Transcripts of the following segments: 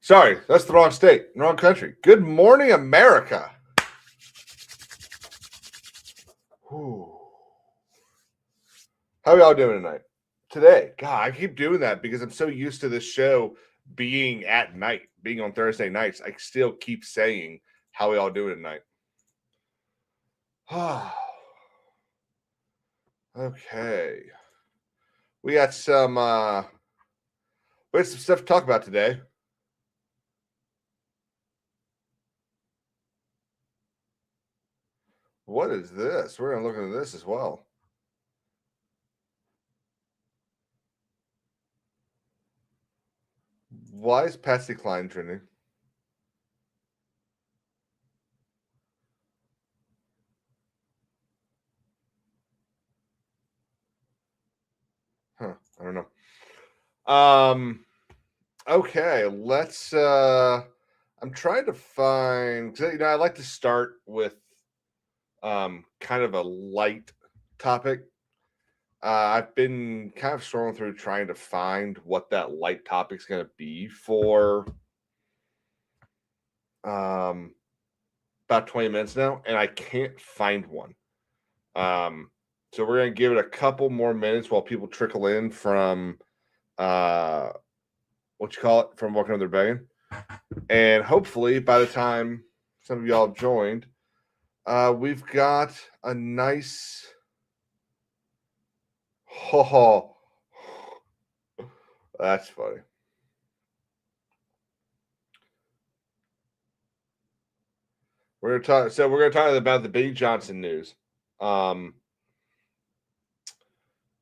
Sorry, that's the wrong state, wrong country. Good morning, America. Whew. How are y'all doing tonight? Today, God, I keep doing that because I'm so used to this show being at night, being on Thursday nights. I still keep saying, how are y'all doing tonight? Okay. We got some stuff to talk about today. What is this? We're gonna look into this as well. Why is Patsy Cline trending? Huh, I don't know. Okay, let's I'm trying to find, because I like to start with kind of a light topic. I've been kind of scrolling through trying to find what that light topic's going to be for about 20 minutes now, and I can't find one. So we're going to give it a couple more minutes while people trickle in from from working on their begging. And hopefully by the time some of y'all have joined, we've got a nice that's funny. We're gonna talk about the Big Johnson news. We're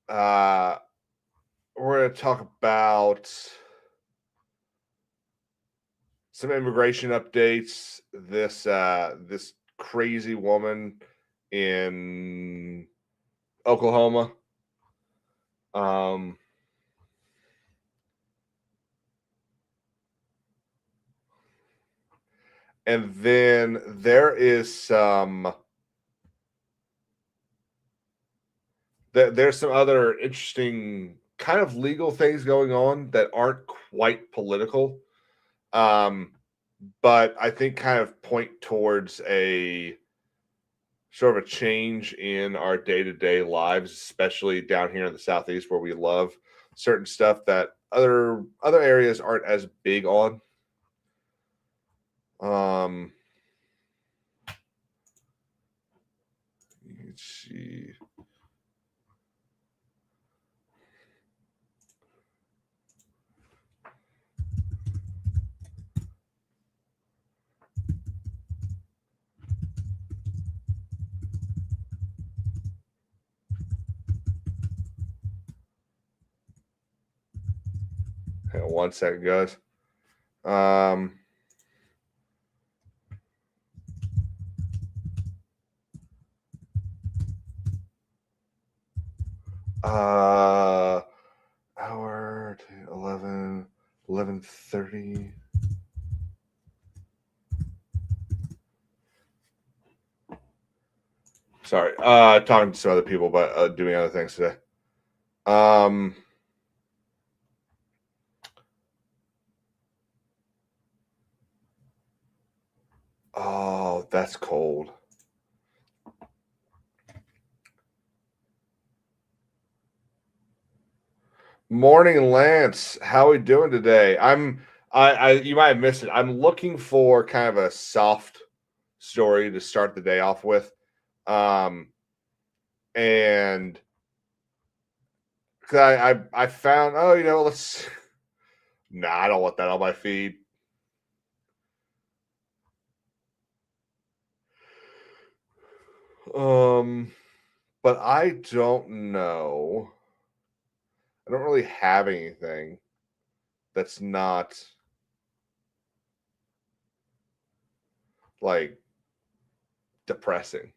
gonna talk about some immigration updates. This crazy woman in Oklahoma. And then there's some other interesting kind of legal things going on that aren't quite political, but I think kind of point towards a sort of a change in our day-to-day lives, especially down here in the Southeast where we love certain stuff that other areas aren't as big on. Let's see. Hang on 1 second, guys. Hour to 11:30. Sorry, talking to some other people, but doing other things today. Oh, that's cold. Morning, Lance. How are we doing today? You might have missed it. I'm looking for kind of a soft story to start the day off with. And because I found, let's I don't want that on my feed. But I don't know. I don't really have anything that's not like depressing,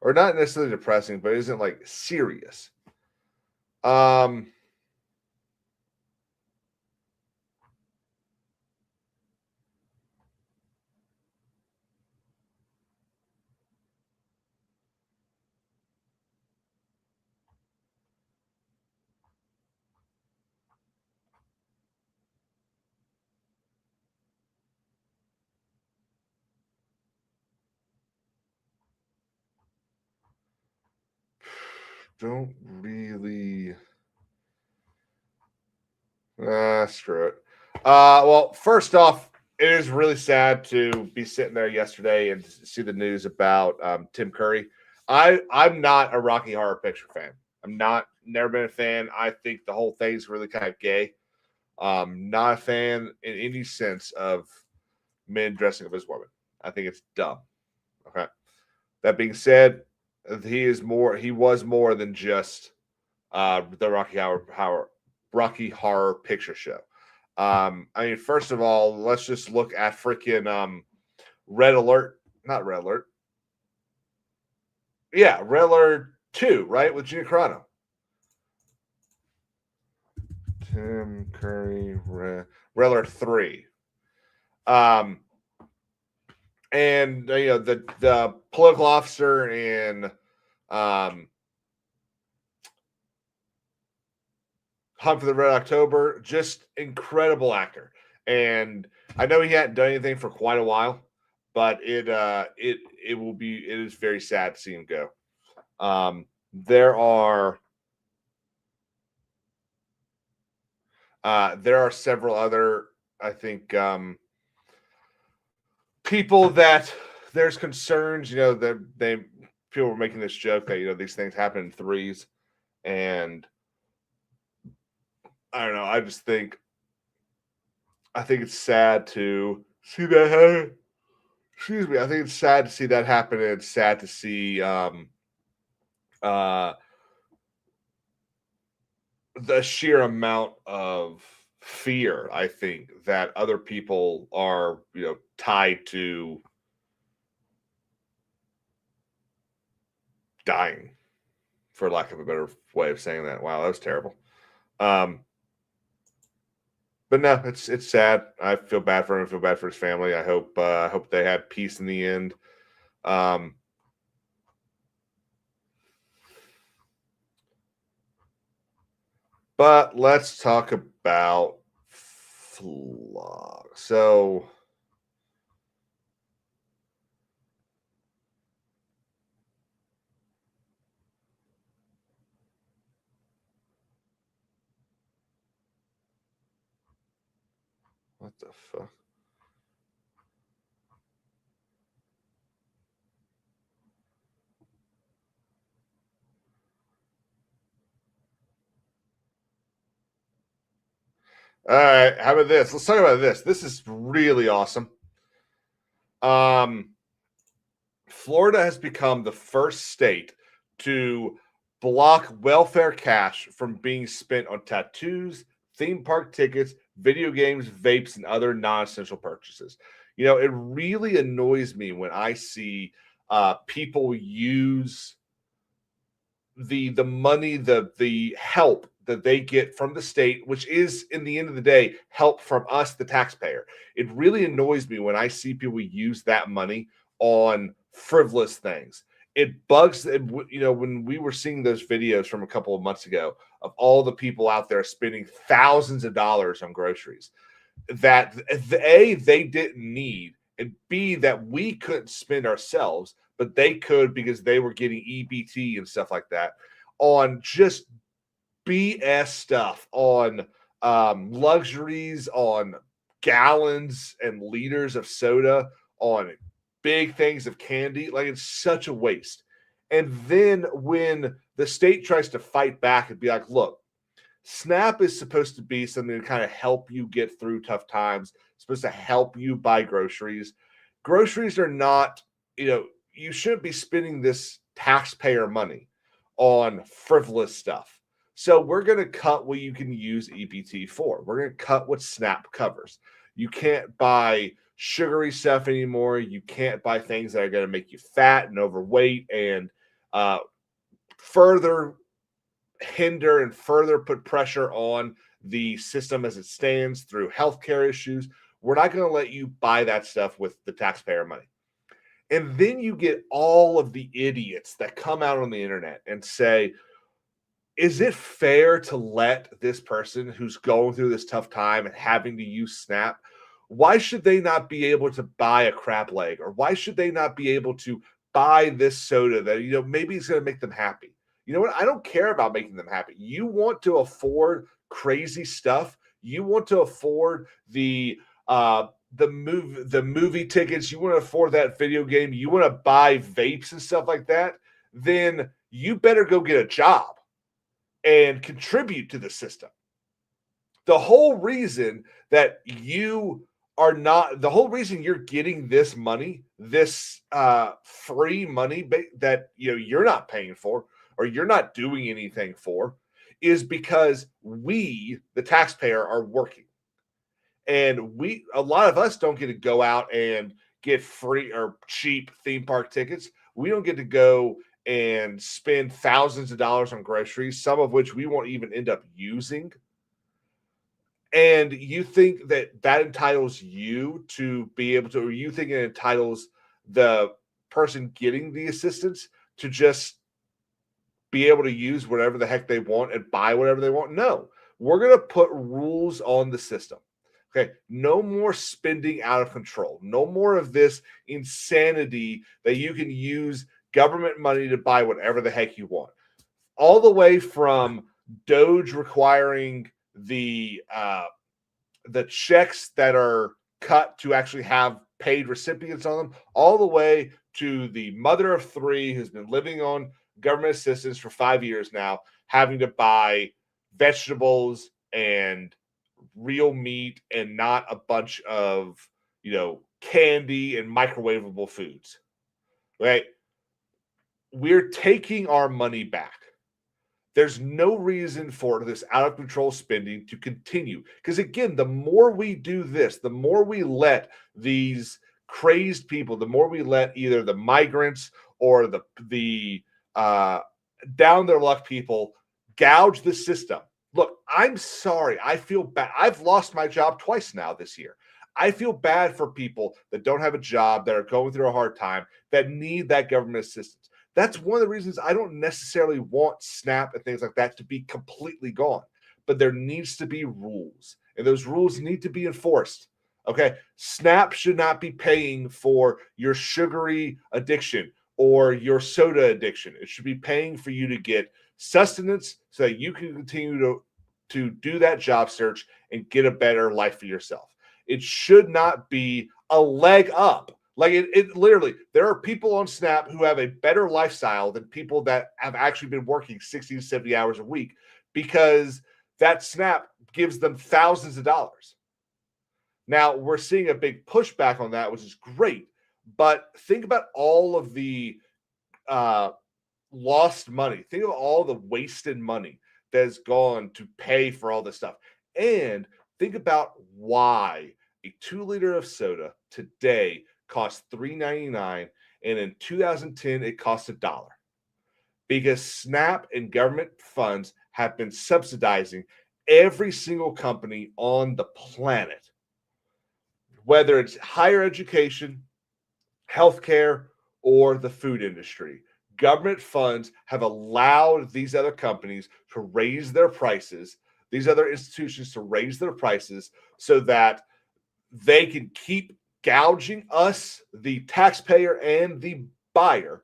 or not necessarily depressing, but isn't like serious. don't really. Screw it. Well, first off, it is really sad to be sitting there yesterday and see the news about Tim Curry. I'm not a Rocky Horror Picture fan. I'm not. Never been a fan. I think the whole thing's really kind of gay. Not a fan in any sense of men dressing up as women. I think it's dumb. Okay. That being said, he was more than just the Rocky Horror Picture Show. I mean, first of all, let's just look at freaking Red Alert, not Red Alert. Yeah, Red Alert 2, right? With Gina Carano. Tim Curry, Red Alert 3. And you know, the political officer in Hunt for the Red October, just incredible actor. And I know he hadn't done anything for quite a while, but it is very sad to see him go. There are several other, I think, people that there's concerns, you know, that people were making this joke that, you know, these things happen in threes. And I don't know, I think it's sad to see that happen. Excuse me. I think it's sad to see that happen, and it's sad to see uh the sheer amount of fear, I think, that other people are, you know, tied to dying, for lack of a better way of saying that. Wow, that was terrible. But no, it's sad. I feel bad for him. I feel bad for his family. I hope they had peace in the end. But let's talk about vlog. So what the fuck? All right, how about this? Let's talk about this. This is really awesome. Florida has become the first state to block welfare cash from being spent on tattoos, theme park tickets, video games, vapes, and other non-essential purchases. You know, it really annoys me when I see people use the money, the help that they get from the state, which is in the end of the day help from us, the taxpayer. It really annoys me when I see people use that money on frivolous things. It bugs, you know, when we were seeing those videos from a couple of months ago of all the people out there spending thousands of dollars on groceries that A, they didn't need, and B, that we couldn't spend ourselves, but they could because they were getting EBT and stuff like that on just BS stuff, on luxuries, on gallons and liters of soda, on big things of candy. Like, it's such a waste. And then when the state tries to fight back and be like, look, SNAP is supposed to be something to kind of help you get through tough times, supposed to help you buy groceries. Groceries are not, you know, you shouldn't be spending this taxpayer money on frivolous stuff. So we're going to cut what you can use EBT for. We're going to cut what SNAP covers. You can't buy sugary stuff anymore. You can't buy things that are going to make you fat and overweight and further hinder and further put pressure on the system as it stands through healthcare issues. We're not going to let you buy that stuff with the taxpayer money. And then you get all of the idiots that come out on the internet and say, is it fair to let this person who's going through this tough time and having to use SNAP, why should they not be able to buy a crab leg? Or why should they not be able to buy this soda that, you know, maybe it's going to make them happy? You know what? I don't care about making them happy. You want to afford crazy stuff. You want to afford the movie tickets. You want to afford that video game. You want to buy vapes and stuff like that. Then you better go get a job and contribute to the system. The whole reason that you are not, the whole reason you're getting this money, this free money that you're not paying for or you're not doing anything for, is because we, the taxpayer, are working. And a lot of us don't get to go out and get free or cheap theme park tickets. We don't get to go and spend thousands of dollars on groceries, some of which we won't even end up using. And you think that entitles you to be able to, or you think it entitles the person getting the assistance to just be able to use whatever the heck they want and buy whatever they want? No, we're going to put rules on the system. Okay, no more spending out of control. No more of this insanity that you can use government money to buy whatever the heck you want. All the way from Doge requiring the checks that are cut to actually have paid recipients on them, all the way to the mother of three who's been living on government assistance for 5 years now, having to buy vegetables and real meat and not a bunch of candy and microwavable foods. Right? We're taking our money back. There's no reason for this out of control spending to continue. Because again, the more we do this, the more we let these crazed people, the more we let either the migrants or the down their luck people gouge the system. Look, I'm sorry. I feel bad. I've lost my job twice now this year. I feel bad for people that don't have a job, that are going through a hard time, that need that government assistance. That's one of the reasons I don't necessarily want SNAP and things like that to be completely gone. But there needs to be rules, and those rules need to be enforced. Okay? SNAP should not be paying for your sugary addiction or your soda addiction. It should be paying for you to get sustenance so that you can continue to do that job search and get a better life for yourself. It should not be a leg up. Like it literally, there are people on SNAP who have a better lifestyle than people that have actually been working 60 to 70 hours a week because that SNAP gives them thousands of dollars. Now, we're seeing a big pushback on that, which is great. But think about all of the lost money. Think of all the wasted money that has gone to pay for all this stuff. And think about why a 2-liter of soda today costs $3.99, and in 2010 it cost $1. Because SNAP and government funds have been subsidizing every single company on the planet, whether it's higher education, healthcare, or the food industry. Government funds have allowed these other companies to raise their prices, these other institutions to raise their prices so that they can keep gouging us, the taxpayer and the buyer.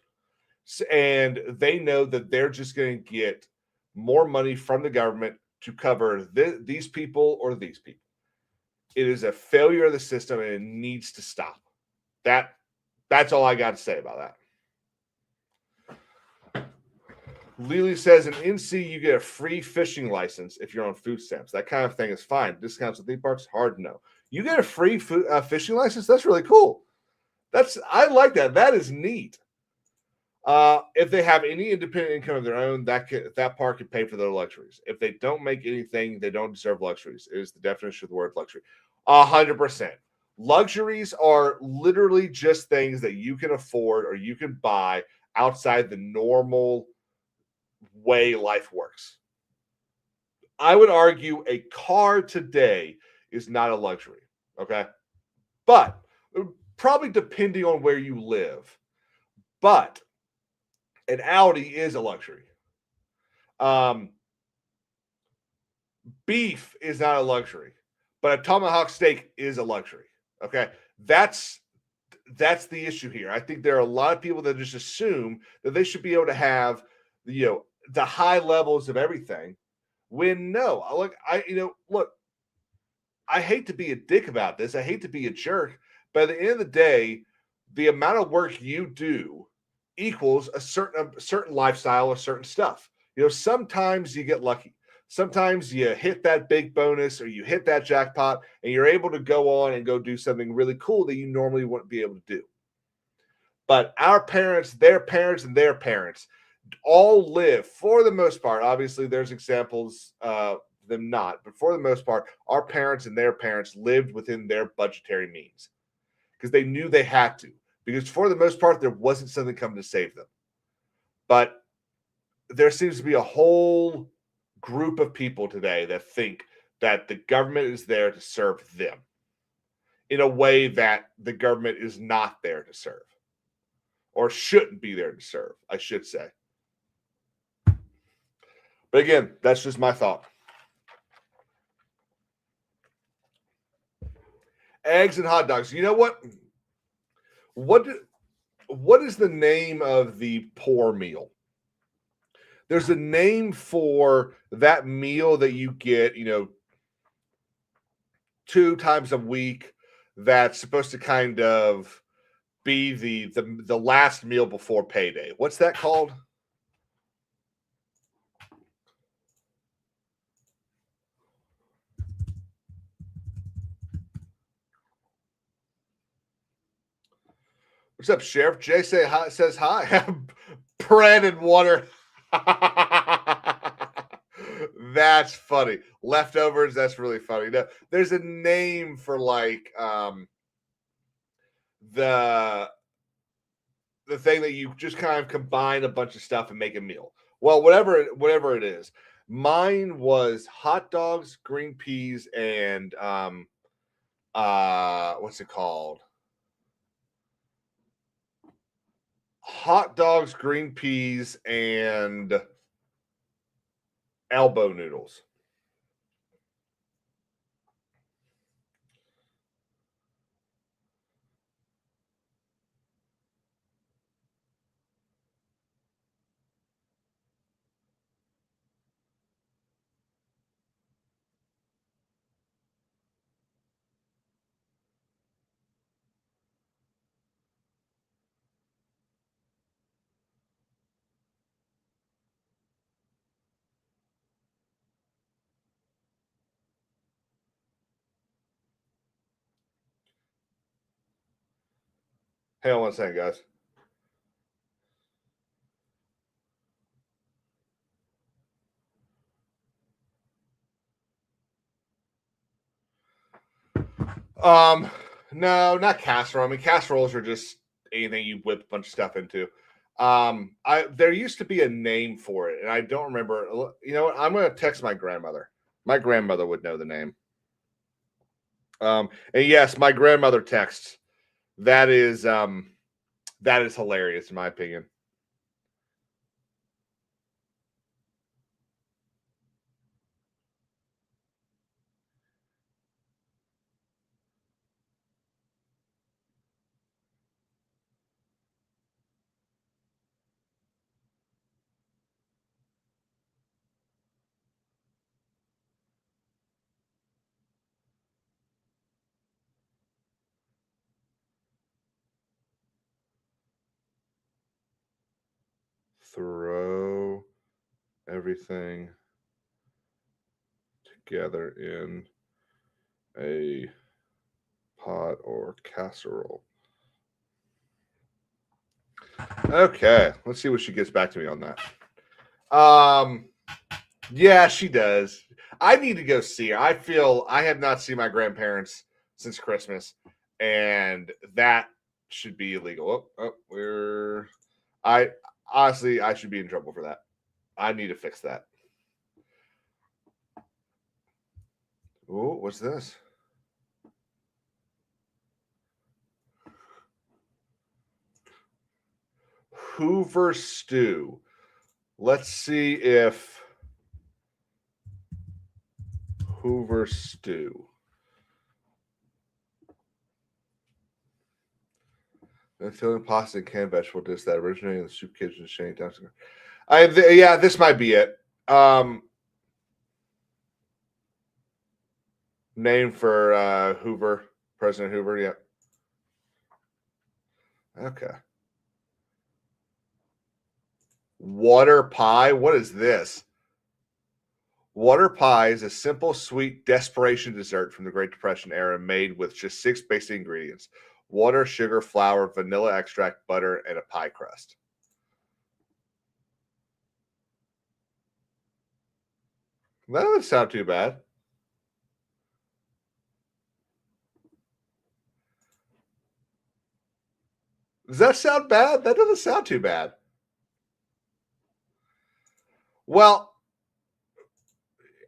And they know that they're just going to get more money from the government to cover these people or these people. It is a failure of the system and it needs to stop. That's all I got to say about that. Lily says, in NC, you get a free fishing license if you're on food stamps. That kind of thing is fine. Discounts at theme parks, hard no. You get a free fishing license? That's really cool. I like that. That is neat. If they have any independent income of their own, that park can pay for their luxuries. If they don't make anything, they don't deserve luxuries. It is the definition of the word luxury. 100%. Luxuries are literally just things that you can afford or you can buy outside the normal way life works. I would argue a car today is not a luxury, okay? But probably depending on where you live. But an Audi is a luxury. Beef is not a luxury, but a tomahawk steak is a luxury. Okay, that's the issue here. I think there are a lot of people that just assume that they should be able to have, the high levels of everything. When no, look, I hate to be a dick about this. I hate to be a jerk, but at the end of the day, the amount of work you do equals a certain lifestyle or certain stuff. Sometimes you get lucky. Sometimes you hit that big bonus or you hit that jackpot and you're able to go on and go do something really cool that you normally wouldn't be able to do. But our parents, their parents, and their parents all live, for the most part. Obviously, there's examples them not, but for the most part, our parents and their parents lived within their budgetary means because they knew they had to. Because for the most part, there wasn't something coming to save them. But there seems to be a whole group of people today that think that the government is there to serve them in a way that the government is not there to serve, or shouldn't be there to serve, I should say. But again, that's just my thought. Eggs and hot dogs. You know what? What what is the name of the poor meal? There's a name for that meal that you get, 2 times a week, that's supposed to kind of be the last meal before payday. What's that called? What's up, Sheriff? Jay says hi. Bread and water. That's funny. Leftovers, that's really funny. No, there's a name for like the the thing that you just kind of combine a bunch of stuff and make a meal. Well, whatever it is. Mine was hot dogs, green peas, and what's it called? Hot dogs, green peas, and elbow noodles. Hang on one second, guys. No, not casserole. I mean, casseroles are just anything you whip a bunch of stuff into. I there used to be a name for it, and I don't remember. You know what? I'm gonna text my grandmother. My grandmother would know the name. And yes, my grandmother texts. That is that is hilarious in my opinion. Throw everything together in a pot or casserole. Okay, let's see what she gets back to me on that. Yeah, she does. I need to go see her. I feel I have not seen my grandparents since Christmas, and that should be illegal. We're I honestly I should be in trouble for that. I need to fix that. Oh, what's this? Hoover stew. Let's see if Hoover stew. The filling pasta and canned vegetable dish that originated in the soup kitchen in Shanghai. Yeah, this might be it. Name for Hoover, President Hoover. Yep. Okay. Water pie. What is this? Water pie is a simple, sweet desperation dessert from the Great Depression era made with just 6 basic ingredients: water, sugar, flour, vanilla extract, butter, and a pie crust. That doesn't sound too bad. Does that sound bad? That doesn't sound too bad. Well,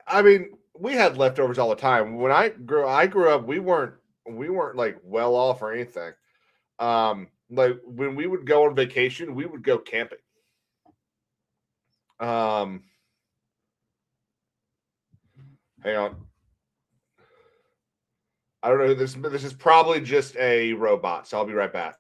I mean, we had leftovers all the time. When I grew up, we weren't like well off or anything. Like when we would go on vacation, we would go camping. Um, Hang on. I don't know who this is probably just a robot, so I'll be right back.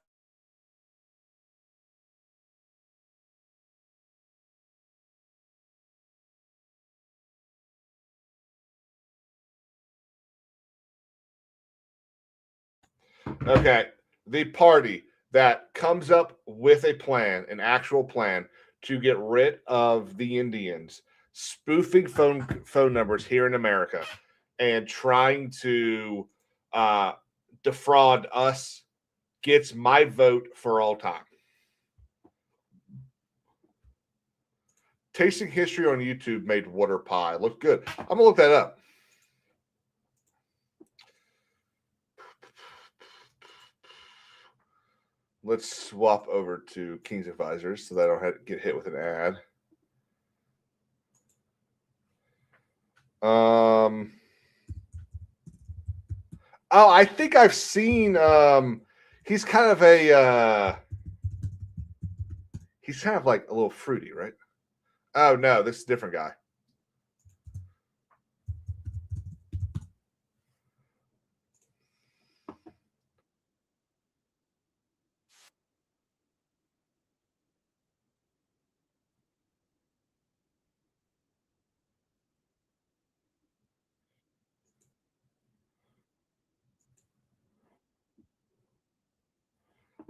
Okay. The party that comes up with a plan, an actual plan to get rid of the Indians, spoofing phone numbers here in America, and trying to uh, defraud us gets my vote for all time. Tasting history on YouTube made water pie look good. I'm gonna look that up. Let's swap over to King's Advisors so that I don't have to get hit with an ad. Oh, I think I've seen. He's kind of a. He's kind of like a little fruity, right? Oh no, this is a different guy.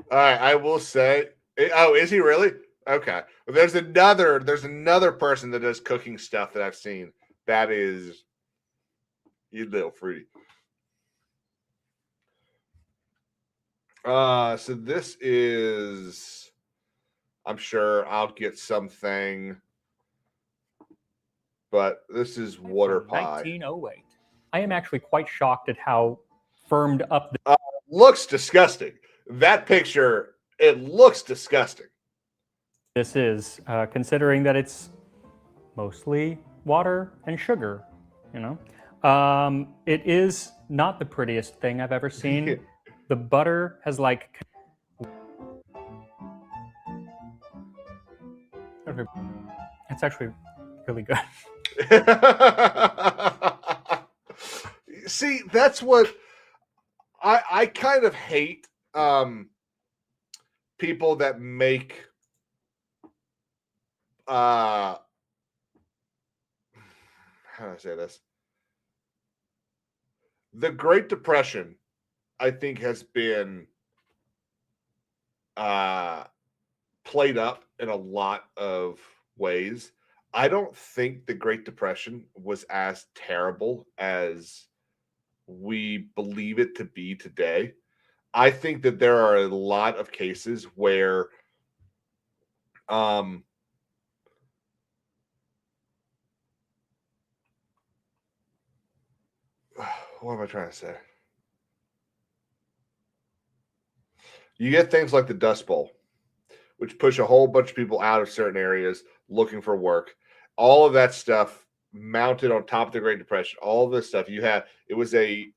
All right, I will say. Oh, is he really? Okay. There's another person that does cooking stuff that I've seen. That is, you little fruity. So this is. I'm sure I'll get something, but this is water from pie. 1908. I am actually quite shocked at how firmed up Looks disgusting. That picture, it looks disgusting. this is, considering that it's mostly water and sugar. You know, it is not the prettiest thing I've ever seen. The butter has like. It's actually really good. See, that's what I kind of hate people that make how do I say this? The Great Depression, I think, has been played up in a lot of ways. I don't think the Great Depression was as terrible as we believe it to be today. I think that there are a lot of cases where um what am I trying to say? You get things like the Dust Bowl, which push a whole bunch of people out of certain areas looking for work. All of that stuff mounted on top of the Great Depression. All of this stuff it was a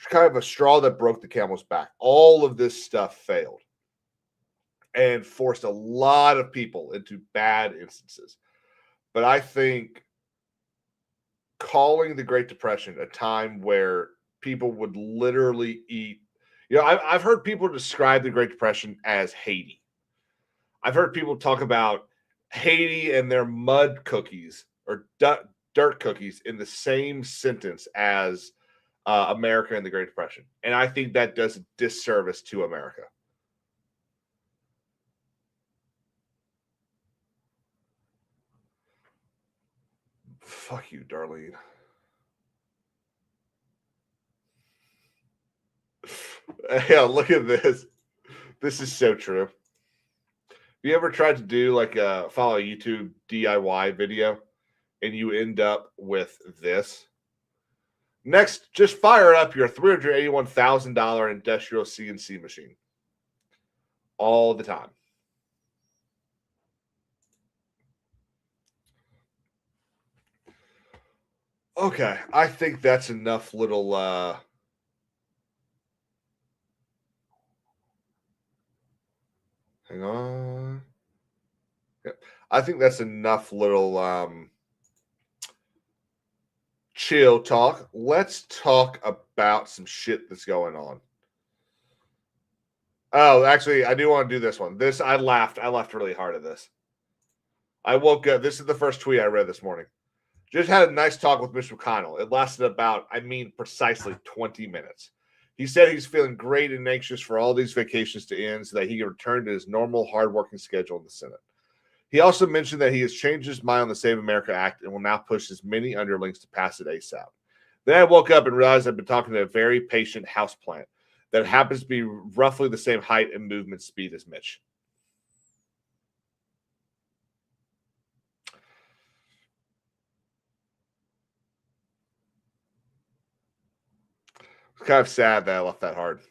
kind of a straw that broke the camel's back. All of this stuff failed and forced a lot of people into bad instances. But I think calling the Great Depression a time where people would literally eat, I've heard people describe the Great Depression as Haiti. I've heard people talk about Haiti and their mud cookies or dirt cookies in the same sentence as America and the Great Depression. And I think that does a disservice to America. Fuck you, Darlene. Yeah, look at this. This is so true. Have you ever tried to do like follow a YouTube DIY video and you end up with this? Next, just fire up your $381,000 industrial CNC machine all the time. Okay, I think that's enough little hang on. Yep. I think that's enough little chill talk. Let's talk about some shit that's going on. Oh, actually, I do want to do this one. This I laughed really hard at this. I woke up. This is the first tweet I read this morning. Just had a nice talk with Mitch McConnell. It lasted about, precisely 20 minutes. He said he's feeling great and anxious for all these vacations to end so that he can return to his normal, hardworking schedule in the Senate. He also mentioned that he has changed his mind on the Save America Act and will now push his many underlings to pass it ASAP. Then I woke up and realized I've been talking to a very patient houseplant that happens to be roughly the same height and movement speed as Mitch. It's kind of sad that I left that hard.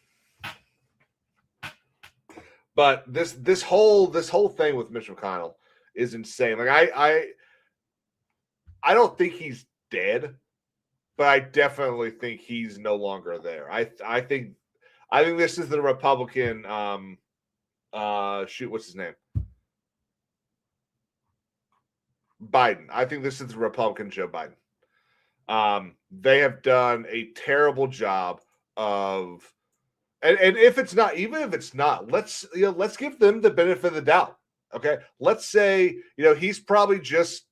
But this whole thing with Mitch McConnell is insane. Like I don't think he's dead, but I definitely think he's no longer there. I think this is the Republican what's his name? Biden. I think this is the Republican Joe Biden. They have done a terrible job of, and if it's not, even if it's not, let's give them the benefit of the doubt. Okay, let's say he's probably just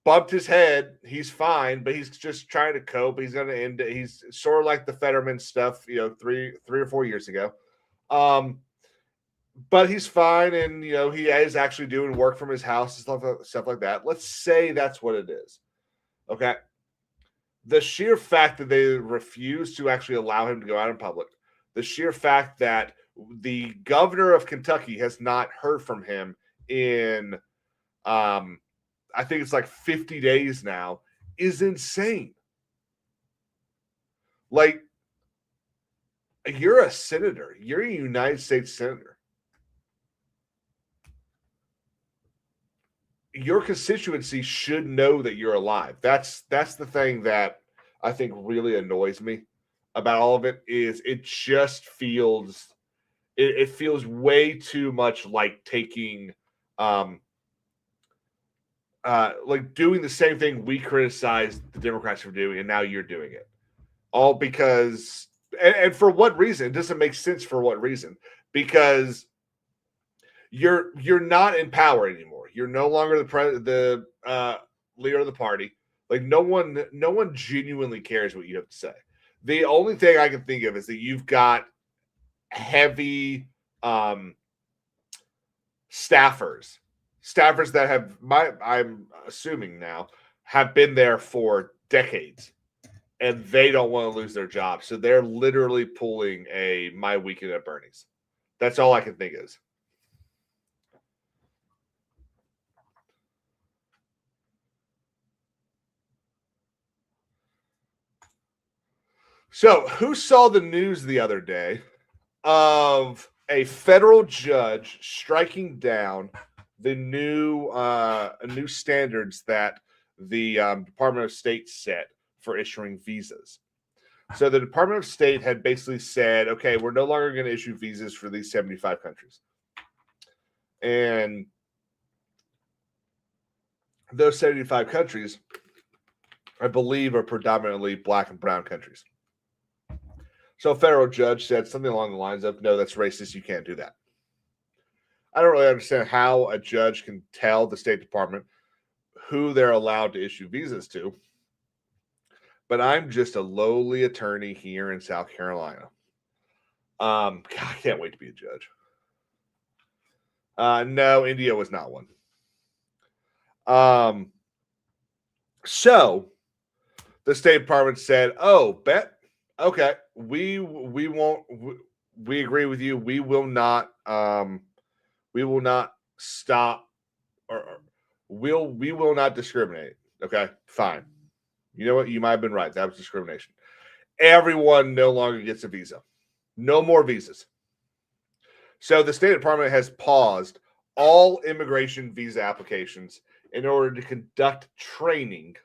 bumped his head. He's fine, but he's just trying to cope. He's going to end it. He's sort of like the Fetterman stuff, 3 or 4 years ago. But he's fine, and he is actually doing work from his house and stuff like that. Let's say that's what it is. Okay. The sheer fact that they refuse to actually allow him to go out in public, the sheer fact that the governor of Kentucky has not heard from him in, I think it's like 50 days now, is insane. Like, you're a senator. You're a United States senator. Your constituency should know that you're alive. That's the thing that I think really annoys me about all of it. Is it just feels it feels way too much like taking like doing the same thing we criticized the Democrats for doing, and now you're doing it. All because and for what reason? It doesn't make sense for what reason. Because you're not in power anymore. You're no longer the leader of the party. Like no one genuinely cares what you have to say. The only thing I can think of is that you've got heavy staffers that have I'm assuming now have been there for decades, and they don't want to lose their job, so they're literally pulling a my weekend at Bernie's. That's all I can think is. So, who saw the news the other day of a federal judge striking down the new standards that the Department of State set for issuing visas? So, the Department of State had basically said, okay, we're no longer going to issue visas for these 75 countries. And those 75 countries, I believe, are predominantly black and brown countries. So a federal judge said something along the lines of, no, that's racist. You can't do that. I don't really understand how a judge can tell the State Department who they're allowed to issue visas to. But I'm just a lowly attorney here in South Carolina. God, I can't wait to be a judge. No, India was not one. So the State Department said, "Oh, bet, okay, we won't. We agree with you. We will not stop or we will not discriminate. Okay, fine. You know what? You might have been right. That was discrimination. Everyone no longer gets a visa. No more visas. So the State Department has paused all immigration visa applications in order to conduct training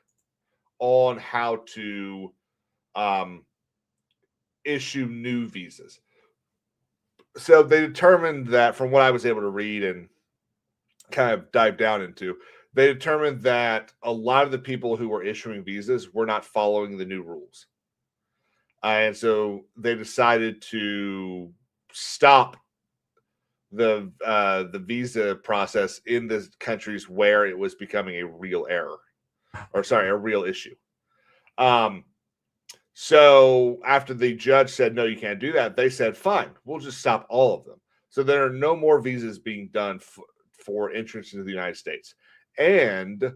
on how to issue new visas. So they determined that, from what I was able to read and kind of dive down into, they determined that a lot of the people who were issuing visas were not following the new rules. And so they decided to stop the visa process in the countries where it was becoming a real error, or sorry, a real issue. So after the judge said, no, you can't do that, they said, fine, we'll just stop all of them. So there are no more visas being done for entrance into the United States. And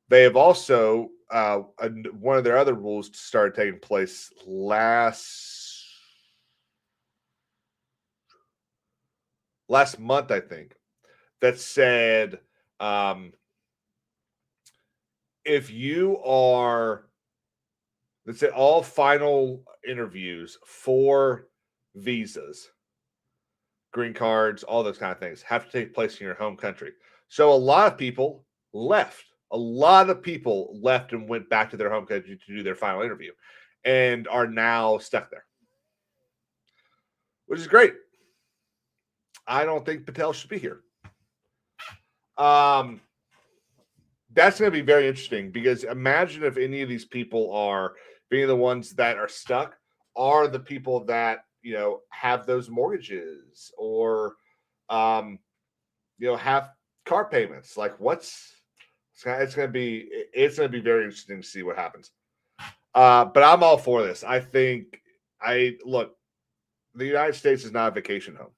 they have also, one of their other rules started taking place last month, I think, that said, if you are, let's say, all final interviews for visas, green cards, all those kind of things have to take place in your home country. So a lot of people left. A lot of people left and went back to their home country to do their final interview and are now stuck there, which is great. I don't think Patel should be here. That's going to be very interesting, because imagine if any of these people are being the ones that are stuck, are the people that, you know, have those mortgages or, you know, have car payments. Like, it's going to be very interesting to see what happens. But I'm all for this. I think, look, the United States is not a vacation home.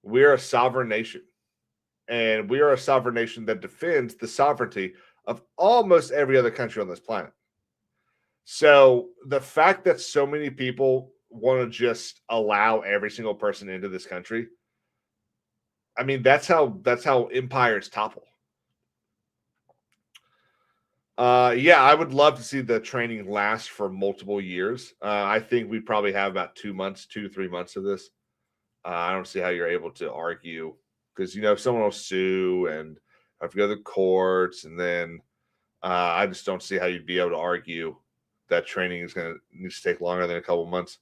We're a sovereign nation. And we are a sovereign nation that defends the sovereignty of almost every other country on this planet. So the fact that so many people want to just allow every single person into this country, I mean, that's how empires topple. Yeah, I would love to see the training last for multiple years. I think we probably have about 2 to 3 months of this. I don't see how you're able to argue, because, you know, someone will sue and have to go to the courts, and then I just don't see how you'd be able to argue that training is going to need to take longer than a couple months.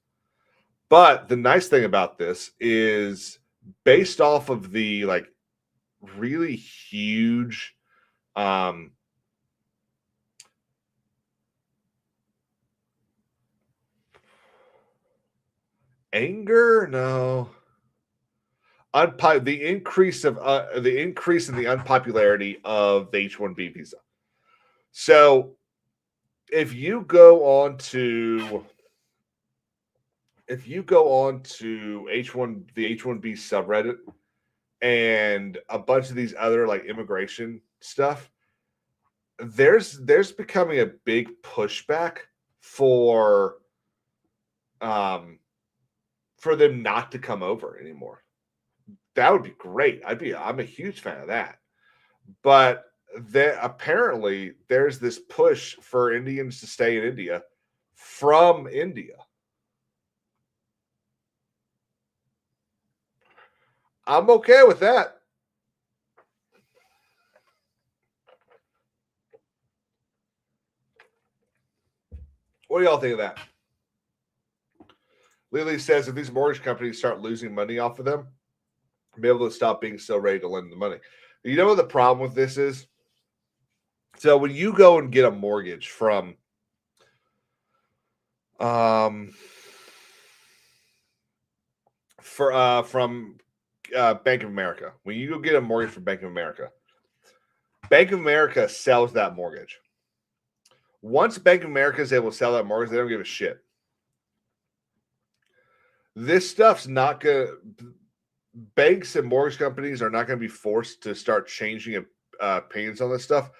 But the nice thing about this is, based off of the like really huge anger, no, the increase in the unpopularity of the H-1B visa. So if you go on to the H-1B subreddit and a bunch of these other like immigration stuff, there's becoming a big pushback for them not to come over anymore. That would be great. I'm a huge fan of that. But apparently there's this push for Indians to stay in India from India. I'm okay with that. What do y'all think of that? Lily says, if these mortgage companies start losing money off of them, be able to stop being so ready to lend the money. You know what the problem with this is? So when you go and get a mortgage from Bank of America. When you go get a mortgage from Bank of America, Bank of America sells that mortgage. Once Bank of America is able to sell that mortgage, they don't give a shit. This stuff's not going to... Banks and mortgage companies are not going to be forced to start changing opinions on this stuff.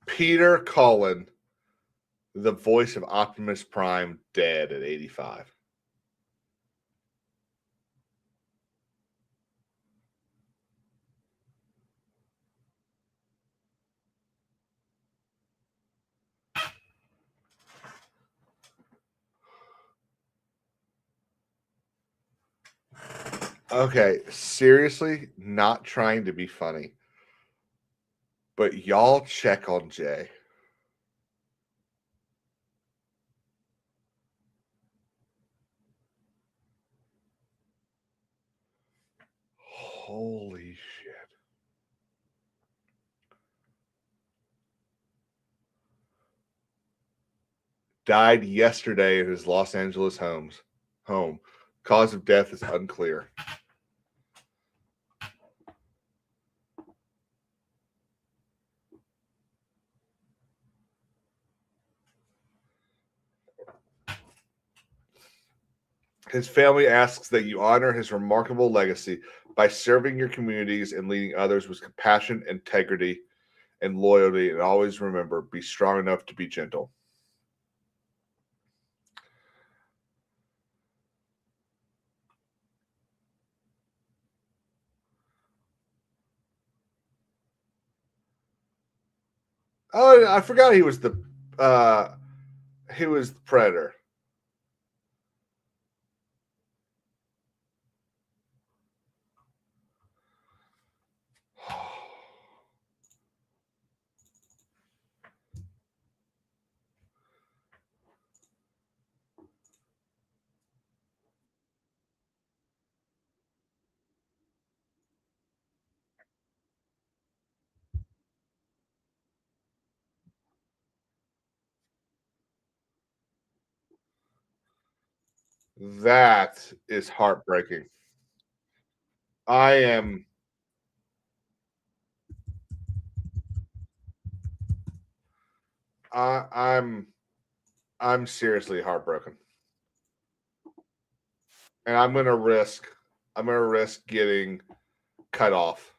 Peter Cullen, the voice of Optimus Prime, dead at 85. Okay, seriously, not trying to be funny, but y'all check on Jay. Holy shit. Died yesterday in his Los Angeles home. Cause of death is unclear. His family asks that you honor his remarkable legacy by serving your communities and leading others with compassion, integrity, and loyalty. And always remember, be strong enough to be gentle. Oh, I forgot he was the Predator. That is heartbreaking. I'm seriously heartbroken. And I'm gonna risk getting cut off.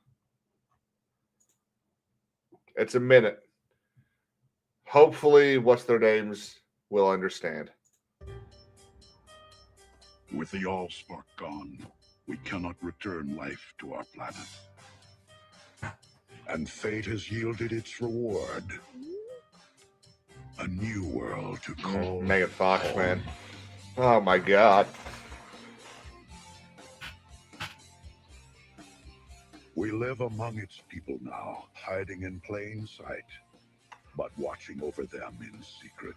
It's a minute. Hopefully, what's their names will understand. With the Allspark gone, we cannot return life to our planet. And fate has yielded its reward. A new world to call Megan Fox, man. Oh my god. We live among its people now, hiding in plain sight, but watching over them in secret,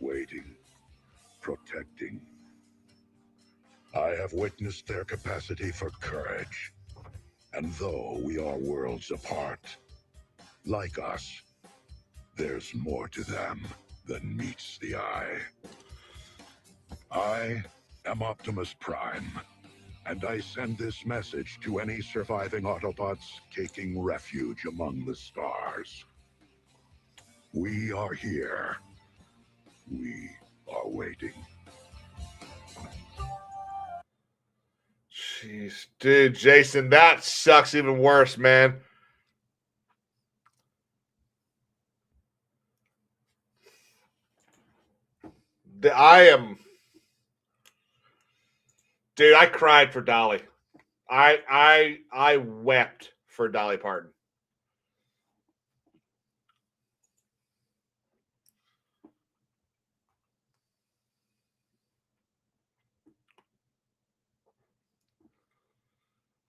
waiting, protecting. I have witnessed their capacity for courage, and though we are worlds apart, like us, there's more to them than meets the eye. I am Optimus Prime, and I send this message to any surviving Autobots taking refuge among the stars. We are here. We are waiting. Jeez. Dude, Jason, that sucks even worse, man. I cried for Dolly. I wept for Dolly Parton.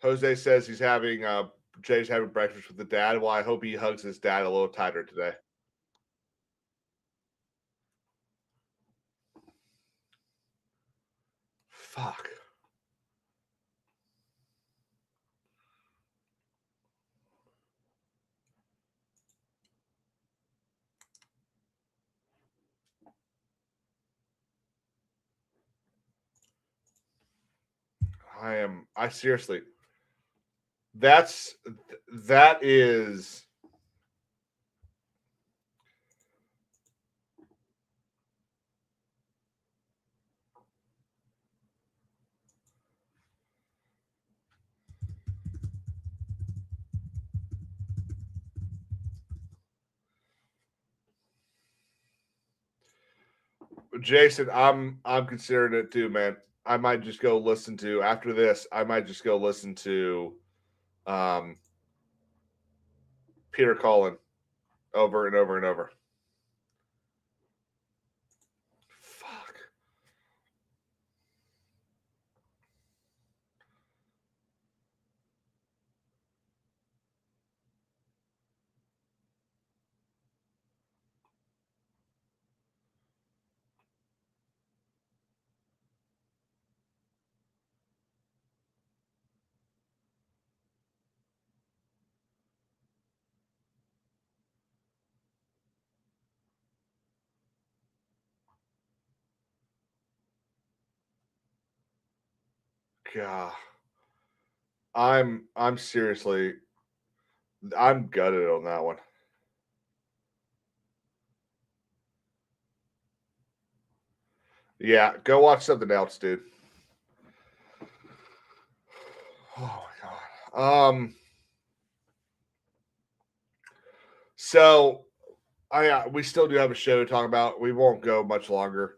Jose says he's having Jay's having breakfast with the dad. Well, I hope he hugs his dad a little tighter today. Fuck. I seriously, that is Jason. I'm considering it too, man. I might just go listen to after this. I might just go listen to Peter Cullen over and over and over. Fuck. God. I'm seriously I'm gutted on that one. Yeah, go watch something else, dude. Oh my god. So we still do have a show to talk about. We won't go much longer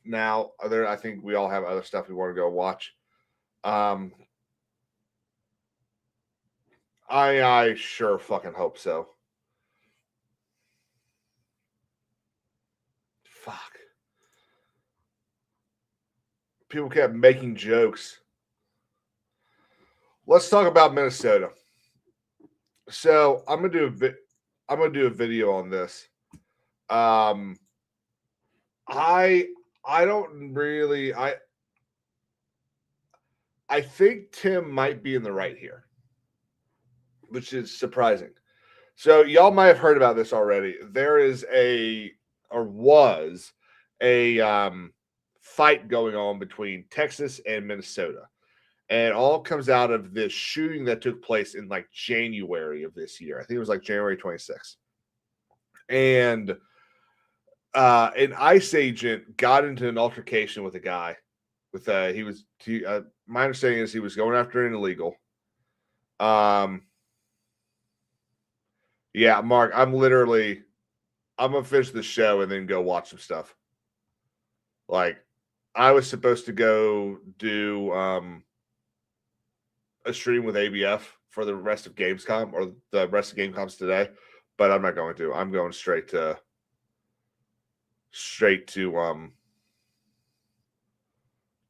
now. I think we all have other stuff we want to go watch. I sure fucking hope so. Fuck. People kept making jokes. Let's talk about Minnesota. So I'm gonna do a video on this. I don't really I think Tim might be in the right here, which is surprising. So y'all might have heard about this already. There is was a fight going on between Texas and Minnesota. And it all comes out of this shooting that took place in like January of this year. I think it was like January 26th. And an ICE agent got into an altercation with a guy. With my understanding is he was going after an illegal. Yeah, Mark, I'm gonna finish the show and then go watch some stuff. Like, I was supposed to go do a stream with ABF for the rest of Gamescom or the rest of Gamecoms today, but I'm not going to. I'm going straight to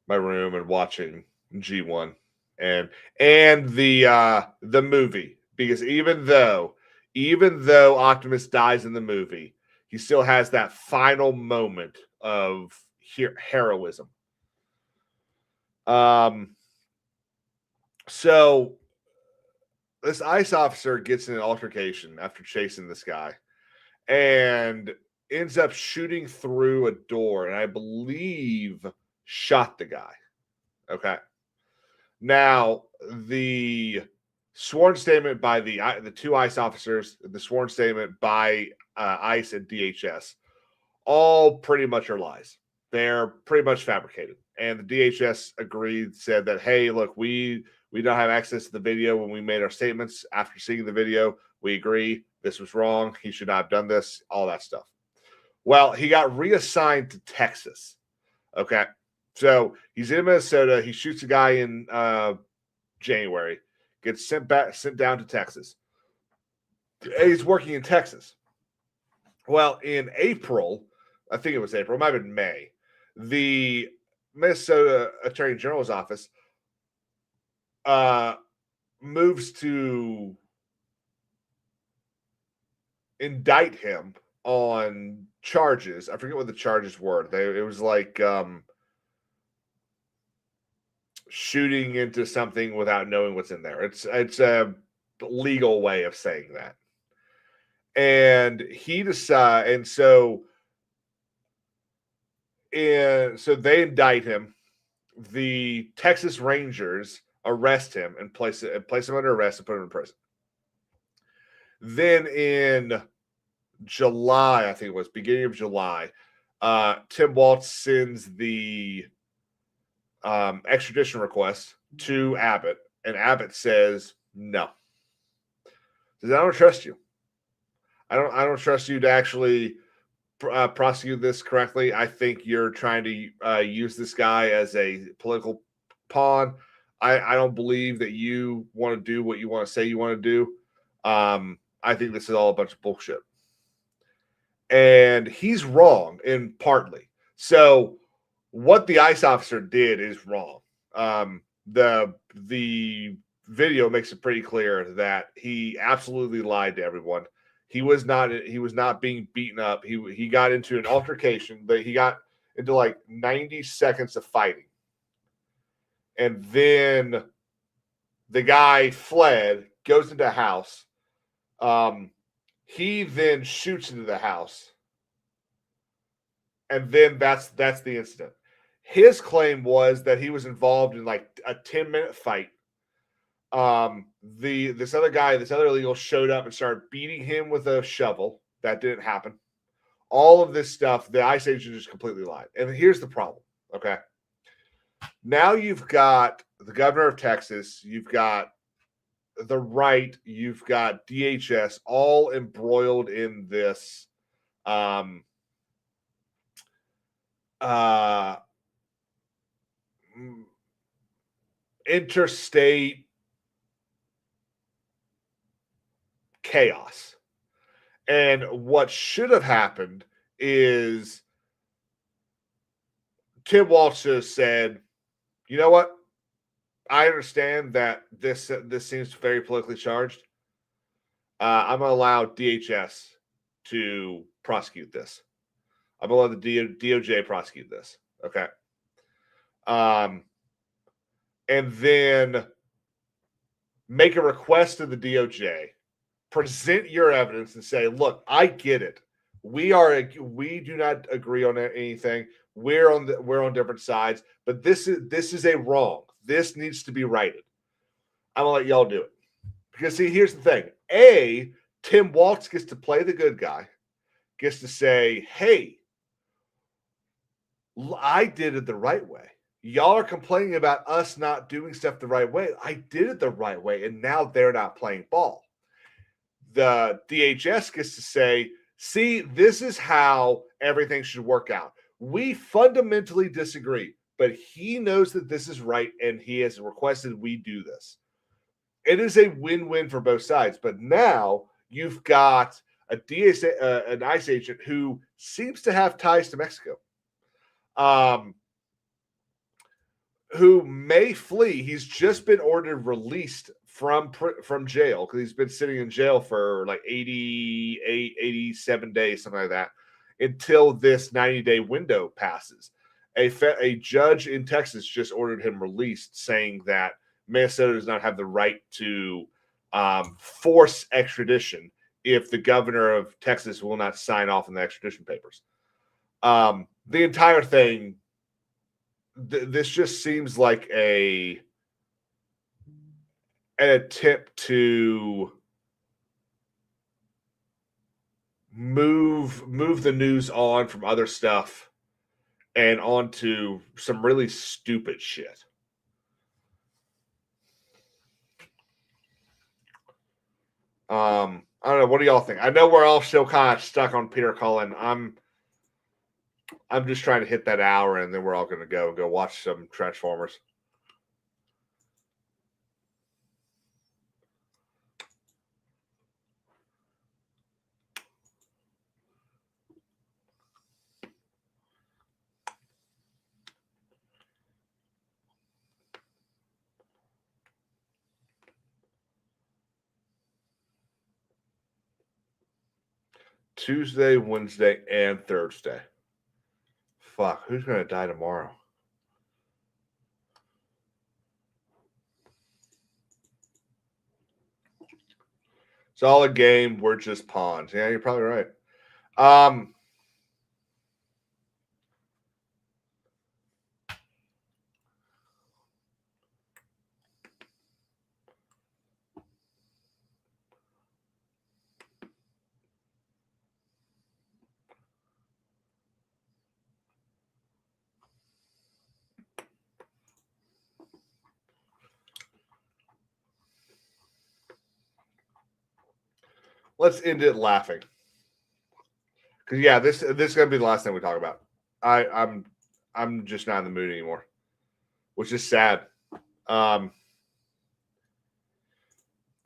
my room and watching G1 and the movie, because even though Optimus dies in the movie, he still has that final moment of heroism. So this ICE officer gets in an altercation after chasing this guy and ends up shooting through a door, and I believe shot the guy. Okay. Now, the sworn statement by the two ICE officers, the sworn statement by ICE and DHS, all pretty much are lies. They're pretty much fabricated. And the DHS said that, hey, look, we don't have access to the video when we made our statements. After seeing the video, we agree this was wrong. He should not have done this, all that stuff. Well, he got reassigned to Texas. Okay. So he's in Minnesota. He shoots a guy in January, gets sent down to Texas. He's working in Texas. Well, in April, I think it was April, it might have been May, the Minnesota Attorney General's office moves to indict him on charges. I forget what the charges were. It was like shooting into something without knowing what's in there. It's a legal way of saying that. And he decides, and so they indict him. The Texas Rangers arrest him and place him under arrest and put him in prison. Then in July, I think it was beginning of July, Tim Walz sends the extradition request to Abbott, and Abbott says no. Says, I don't trust you. I don't trust you to actually prosecute this correctly. I think you're trying to use this guy as a political pawn. I don't believe that you want to do what you want to say you want to do. I think this is all a bunch of bullshit. And he's wrong in partly. So what the ICE officer did is wrong. The video makes it pretty clear that he absolutely lied to everyone. He was not being beaten up. He got into an altercation that he got into like 90 seconds of fighting. And then the guy fled, goes into a house. He then shoots into the house. And then that's the incident. His claim was that he was involved in like a 10-minute fight. This other illegal showed up and started beating him with a shovel. That didn't happen. All of this stuff, the ICE agent just completely lied. And here's the problem. Okay. Now you've got the governor of Texas, you've got the right, you've got DHS all embroiled in this interstate chaos. And what should have happened is Tim Walz just said, you know what? I understand that this seems very politically charged. I'm going to allow DHS to prosecute this. I'm going to let the DOJ prosecute this. Okay. And then make a request to the DOJ, present your evidence and say, look, I get it. We do not agree on anything. We're on different sides, but this is a wrong. This needs to be righted. I'm gonna let y'all do it. Because see, here's the thing. Tim Walz gets to play the good guy, gets to say, hey, I did it the right way. Y'all are complaining about us not doing stuff the right way. I did it the right way, and now they're not playing ball. The DHS gets to say, see, this is how everything should work out. We fundamentally disagree, but he knows that this is right, and he has requested we do this. It is a win-win for both sides. But now you've got an ICE agent who seems to have ties to Mexico, who may flee. He's just been ordered released from jail because he's been sitting in jail for like 87 days, something like that, until this 90-day window passes. A judge in Texas just ordered him released, saying that Minnesota does not have the right to force extradition if the governor of Texas will not sign off on the extradition papers. The entire thing, this just seems like an attempt to move the news on from other stuff and onto some really stupid shit. I don't know. What do y'all think? I know we're all still kind of stuck on Peter Cullen. I'm just trying to hit that hour, and then we're all going to go watch some Transformers. Tuesday, Wednesday, and Thursday. Fuck, who's gonna die tomorrow? Solid game. We're just pawns. Yeah, you're probably right. Let's end it laughing. Because yeah, this is gonna be the last thing we talk about. I'm just not in the mood anymore, which is sad.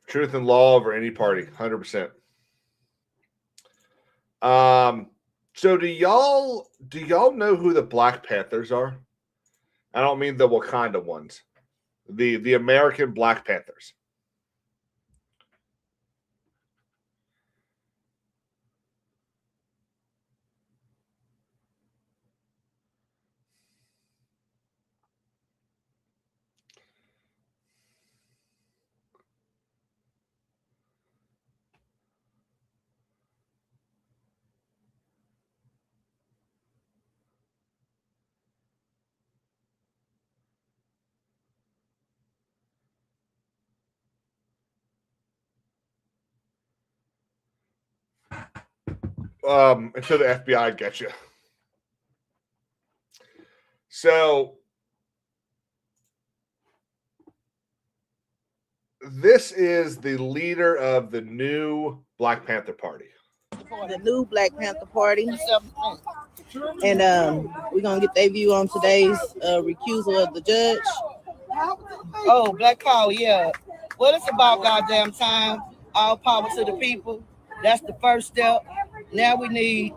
Truth and law over any party, 100%. So do y'all know who the Black Panthers are? I don't mean the Wakanda ones. The American Black Panthers. Until the FBI gets you. So this is the leader of the new Black Panther Party. The new Black Panther Party. And we're going to get their view on today's recusal of the judge. Oh, Black Power, yeah. Well, it's about goddamn time. All power to the people. That's the first step. Now we need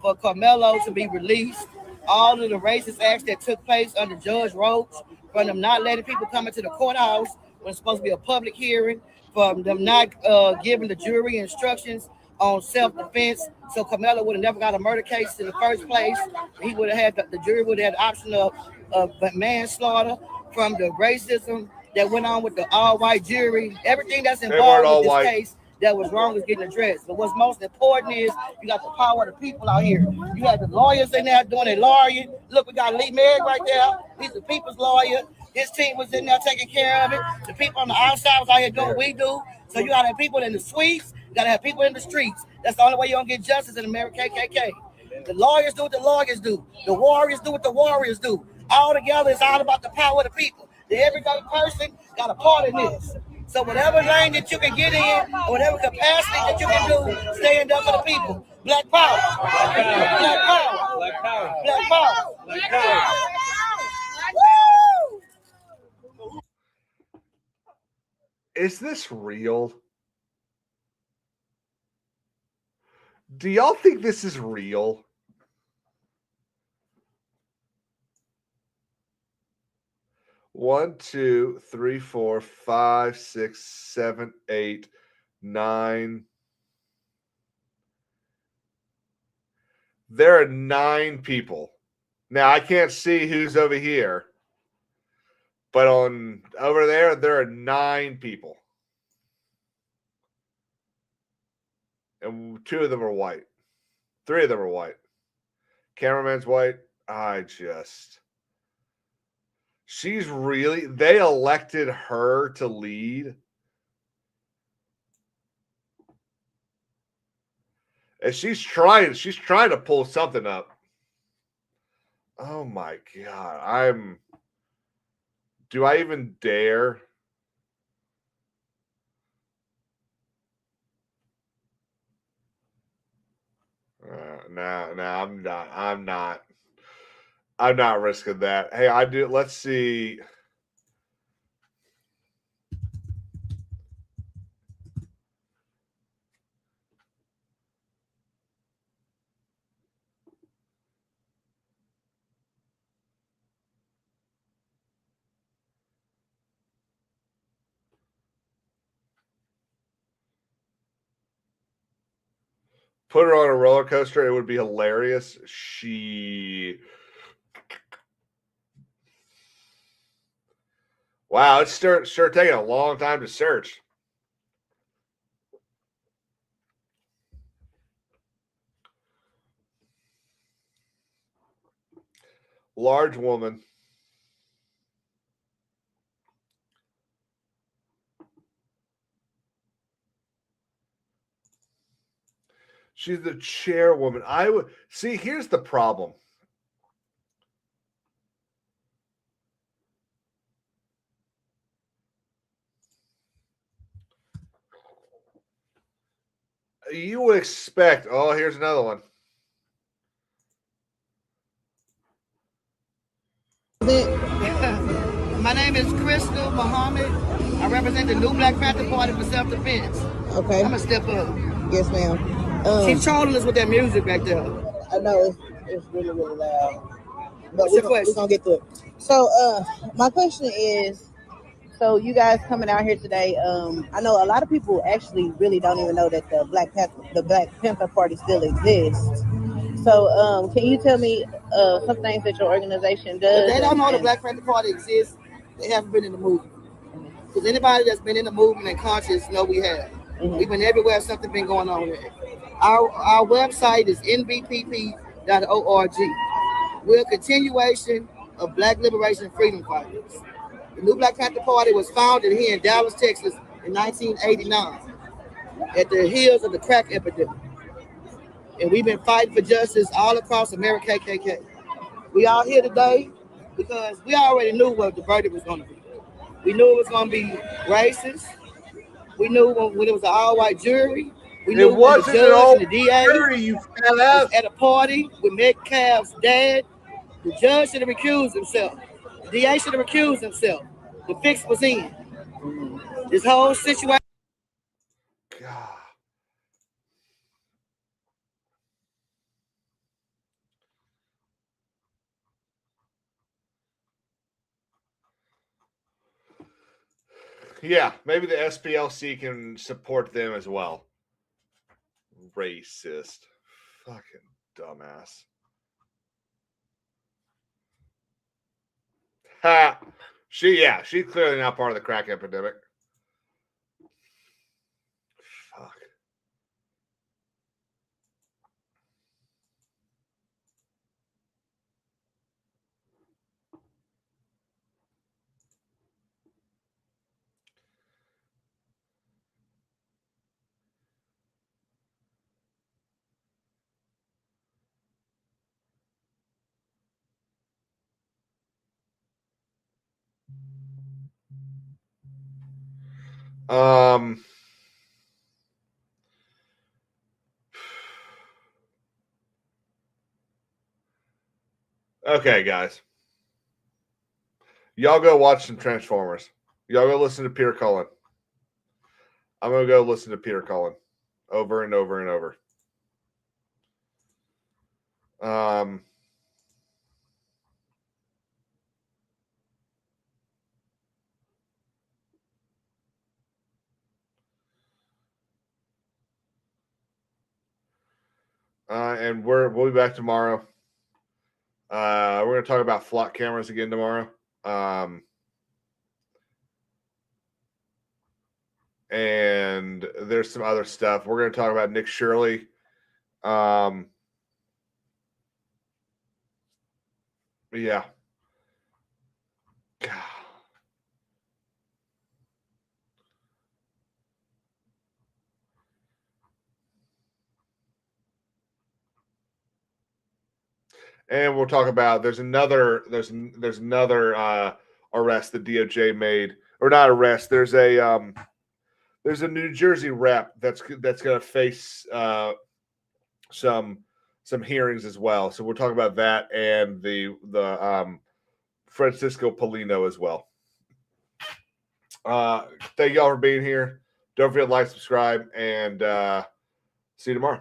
for Carmelo to be released. All of the racist acts that took place under Judge Roach, from them not letting people come into the courthouse when it's supposed to be a public hearing, from them not giving the jury instructions on self-defense. So Carmelo would have never got a murder case in the first place. He would have had the jury would have had the option of manslaughter, from the racism that went on with the all-white jury. Everything that's involved with this case that was wrong is getting addressed. But what's most important is you got the power of the people out here. You have the lawyers in there doing their lawyering. Look, we got Lee Merrick right there. He's the people's lawyer. His team was in there taking care of it. The people on the outside was out here doing what we do. So you got to have people in the suites. You got to have people in the streets. That's the only way you're going to get justice in America, KKK. The lawyers do what the lawyers do. The warriors do what the warriors do. All together, it's all about the power of the people. The everyday person got a part in this. So whatever lane that you can get in, or whatever capacity that you can do, stand up for the people. Black power. Black power. Black power. Black power. Black power. Is this real? Do y'all think this is real? One, two, three, four, five, 6, 7, 8, 9. There are 9 people. Now I can't see who's over here, but on over there are 9 people, and 2 of them are white. 3 of them are white. Cameraman's white. They elected her to lead. And she's trying to pull something up. Oh my God. Do I even dare? No, I'm not risking that. Hey, let's see. put her on a roller coaster, it would be hilarious. Wow, it's sure taking a long time to search. Large woman. She's the chairwoman. I would see. Here's the problem. You would expect. Oh, here's another one. My name is Crystal Muhammad. I represent the New Black Panther Party for self-defense. Okay. I'm gonna step up. Yes, ma'am. She's trolling us with that music back there. I know it's really, really loud. But What's your we're question? gonna get through it. So my question is, so you guys coming out here today, I know a lot of people actually really don't even know that the Black Panther Party still exists. So can you tell me some things that your organization does? If they don't know the Black Panther Party exists, they haven't been in the movement. Because anybody that's been in the movement and conscious know we have. Mhm. We've been everywhere, something been going on there. Our website is nbpp.org. We're a continuation of Black liberation freedom fighters. The New Black Panther Party was founded here in Dallas, Texas in 1989 at the heels of the crack epidemic. And we've been fighting for justice all across America, KKK. We are here today because we already knew what the verdict was going to be. We knew it was going to be racist. We knew when it was an all-white jury. We knew when the judge and the DA was at a party with Metcalf's dad. The judge should have recused himself. The DA should have recused himself. The fix was in. This whole situation. God. Yeah, maybe the SPLC can support them as well. Racist. Fucking dumbass. Ha! She's clearly not part of the crack epidemic. Fuck. Okay, guys. Y'all go watch some Transformers. Y'all go listen to Peter Cullen. I'm going to go listen to Peter Cullen over and over and over. And we'll be back tomorrow. We're going to talk about flock cameras again tomorrow. And there's some other stuff. We're going to talk about Nick Shirley. Yeah. God. And we'll talk about there's another arrest the DOJ made, or not arrest. There's a New Jersey rep that's going to face some hearings as well. So we'll talk about that and the Francisco Polino as well. Thank y'all for being here. Don't forget to like, subscribe, and see you tomorrow.